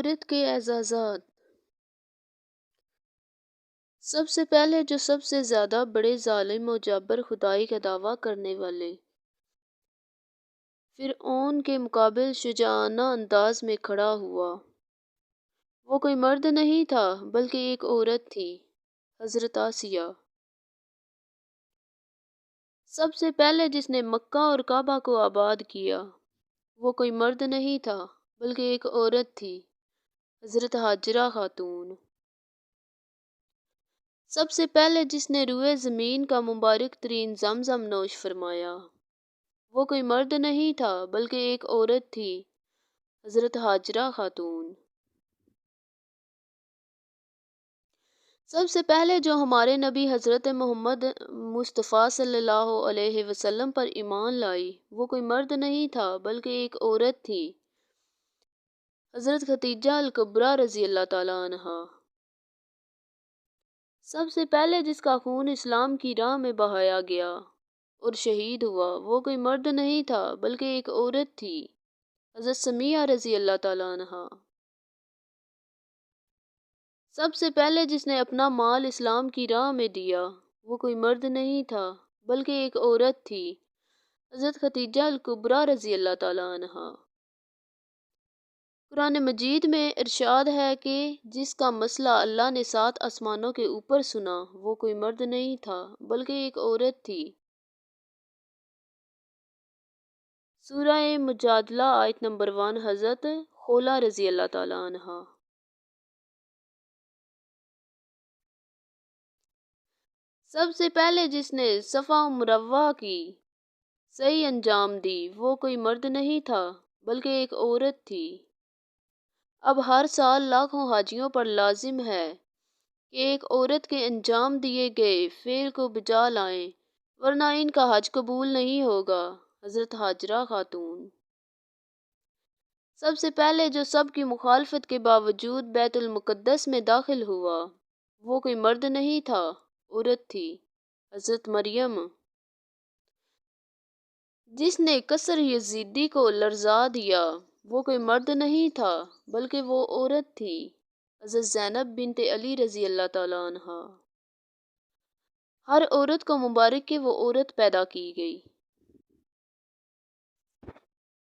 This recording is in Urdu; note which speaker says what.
Speaker 1: عورت کے اعزازات۔ سب سے پہلے جو سب سے زیادہ بڑے ظالم و جابر خدائی کا دعویٰ کرنے والے فرعون کے مقابل شجاعانہ انداز میں کھڑا ہوا، وہ کوئی مرد نہیں تھا بلکہ ایک عورت تھی، حضرت آسیہ۔ سب سے پہلے جس نے مکہ اور کعبہ کو آباد کیا، وہ کوئی مرد نہیں تھا بلکہ ایک عورت تھی، حضرت ہاجرہ خاتون۔ سب سے پہلے جس نے روئے زمین کا مبارک ترین زمزم نوش فرمایا، وہ کوئی مرد نہیں تھا بلکہ ایک عورت تھی، حضرت ہاجرہ خاتون۔ سب سے پہلے جو ہمارے نبی حضرت محمد مصطفیٰ صلی اللہ علیہ وسلم پر ایمان لائی، وہ کوئی مرد نہیں تھا بلکہ ایک عورت تھی، حضرت خدیجہ الکبریٰ رضی اللہ تعالیٰ عنہا۔ سب سے پہلے جس کا خون اسلام کی راہ میں بہایا گیا اور شہید ہوا، وہ کوئی مرد نہیں تھا بلکہ ایک عورت تھی، حضرت سمیہ رضی اللہ تعالیٰ عنہا۔ سب سے پہلے جس نے اپنا مال اسلام کی راہ میں دیا، وہ کوئی مرد نہیں تھا بلکہ ایک عورت تھی، حضرت خدیجہ الکبریٰ رضی اللہ تعالیٰ عنہا۔ قرآن مجید میں ارشاد ہے کہ جس کا مسئلہ اللہ نے 7 آسمانوں کے اوپر سنا، وہ کوئی مرد نہیں تھا بلکہ ایک عورت تھی۔ سورہ مجادلہ آیت نمبر 1، حضرت خولہ رضی اللہ تعالیٰ عنہا۔ سب سے پہلے جس نے صفا و مروہ کی صحیح انجام دی، وہ کوئی مرد نہیں تھا بلکہ ایک عورت تھی۔ اب ہر سال لاکھوں حاجیوں پر لازم ہے کہ ایک عورت کے انجام دیے گئے فعل کو بجا لائیں، ورنہ ان کا حج قبول نہیں ہوگا، حضرت ہاجرہ خاتون۔ سب سے پہلے جو سب کی مخالفت کے باوجود بیت المقدس میں داخل ہوا، وہ کوئی مرد نہیں تھا، عورت تھی، حضرت مریم۔ جس نے کسر یزیدی کو لرزا دیا، وہ کوئی مرد نہیں تھا بلکہ وہ عورت تھی، حضرت زینب بنت علی رضی اللہ تعالیٰ عنہا۔ ہر عورت کو مبارک کہ وہ عورت پیدا کی گئی۔